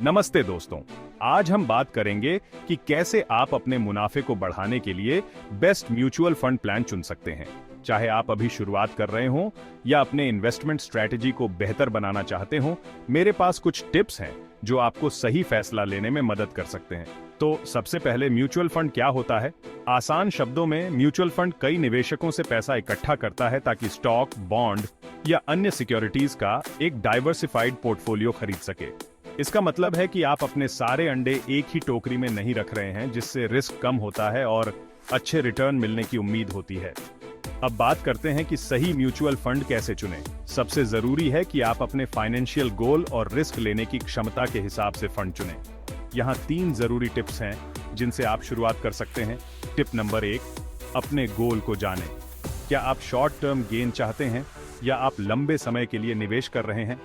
नमस्ते दोस्तों। आज हम बात करेंगे कि कैसे आप अपने मुनाफे को बढ़ाने के लिए बेस्ट म्यूचुअल फंड प्लान चुन सकते हैं। चाहे आप अभी शुरुआत कर रहे हो या अपने इन्वेस्टमेंट स्ट्रैटेजी को बेहतर बनाना चाहते हो, मेरे पास कुछ टिप्स हैं जो आपको सही फैसला लेने में मदद कर सकते हैं। तो सबसे पहले म्यूचुअल फंड क्या होता है? आसान शब्दों में म्यूचुअल फंड कई निवेशकों से पैसा इकट्ठा करता है ताकि स्टॉक, बॉन्ड या अन्य सिक्योरिटीज का एक डाइवर्सिफाइड पोर्टफोलियो खरीद सके। इसका मतलब है कि आप अपने सारे अंडे एक ही टोकरी में नहीं रख रहे हैं, जिससे रिस्क कम होता है और अच्छे रिटर्न मिलने की उम्मीद होती है। अब बात करते हैं कि सही म्यूचुअल फंड कैसे चुनें। सबसे जरूरी है कि आप अपने फाइनेंशियल गोल और रिस्क लेने की क्षमता के हिसाब से फंड चुनें। यहाँ 3 जरूरी टिप्स हैं जिनसे आप शुरुआत कर सकते हैं। टिप नंबर 1, अपने गोल को जानें। क्या आप शॉर्ट टर्म गेन चाहते हैं या आप लंबे समय के लिए निवेश कर रहे हैं?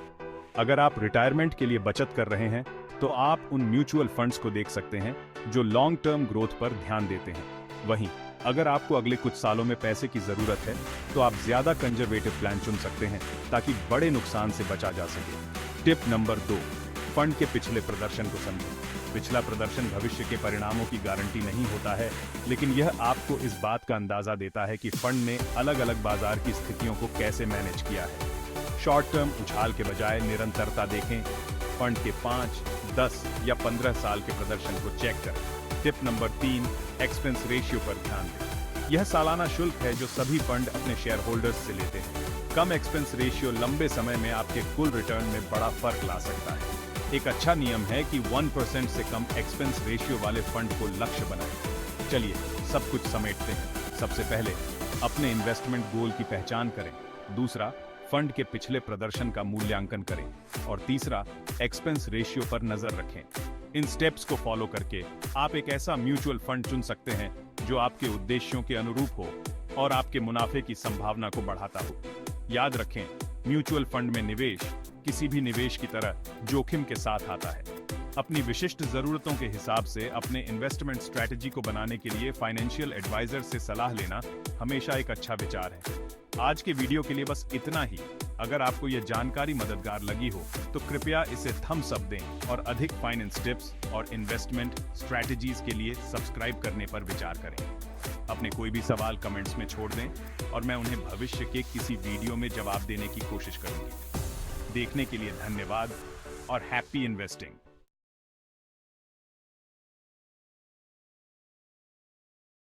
अगर आप रिटायरमेंट के लिए बचत कर रहे हैं तो आप उन म्यूचुअल फंड्स को देख सकते हैं जो लॉन्ग टर्म ग्रोथ पर ध्यान देते हैं। वहीं अगर आपको अगले कुछ सालों में पैसे की जरूरत है तो आप ज्यादा कंजर्वेटिव प्लान चुन सकते हैं ताकि बड़े नुकसान से बचा जा सके। टिप नंबर 2, फंड के पिछले प्रदर्शन को समझें। पिछला प्रदर्शन भविष्य के परिणामों की गारंटी नहीं होता है, लेकिन यह आपको इस बात का अंदाजा देता है कि फंड ने अलग अलग बाजार की स्थितियों को कैसे मैनेज किया है। शॉर्ट टर्म उछाल के बजाय निरंतरता देखें। फंड के 5, 10 या 15 साल के प्रदर्शन को चेक करें। टिप नंबर 3, एक्सपेंस रेशियो पर ध्यान दें। यह सालाना शुल्क है जो सभी फंड अपने शेयर होल्डर्स से लेते हैं। कम एक्सपेंस रेशियो लंबे समय में आपके कुल रिटर्न में बड़ा फर्क ला सकता है। एक अच्छा नियम है कि 1% से कम एक्सपेंस रेशियो वाले फंड को लक्ष्य बनाएं। चलिए सब कुछ समेटते हैं। सबसे पहले अपने इन्वेस्टमेंट गोल की पहचान करें। दूसरा, फंड के पिछले प्रदर्शन का मूल्यांकन करें। और तीसरा, एक्सपेंस रेशियो पर नजर रखें। इन स्टेप्स को फॉलो करके आप एक ऐसा म्यूचुअल फंड चुन सकते हैं जो आपके उद्देश्यों के अनुरूप हो और आपके मुनाफे की संभावना को बढ़ाता हो। याद रखें, म्यूचुअल फंड में निवेश किसी भी निवेश की तरह जोखिम के साथ आता है। अपनी विशिष्ट जरूरतों के हिसाब से अपने इन्वेस्टमेंट स्ट्रैटेजी को बनाने के लिए फाइनेंशियल एडवाइजर से सलाह लेना हमेशा एक अच्छा विचार है। आज के वीडियो के लिए बस इतना ही। अगर आपको यह जानकारी मददगार लगी हो तो कृपया इसे थम्स अप दें और अधिक फाइनेंस टिप्स और इन्वेस्टमेंट स्ट्रैटेजीज के लिए सब्सक्राइब करने पर विचार करें। अपने कोई भी सवाल कमेंट्स में छोड़ दें और मैं उन्हें भविष्य के किसी वीडियो में जवाब देने की कोशिश करूंगी। देखने के लिए धन्यवाद और हैप्पी इन्वेस्टिंग।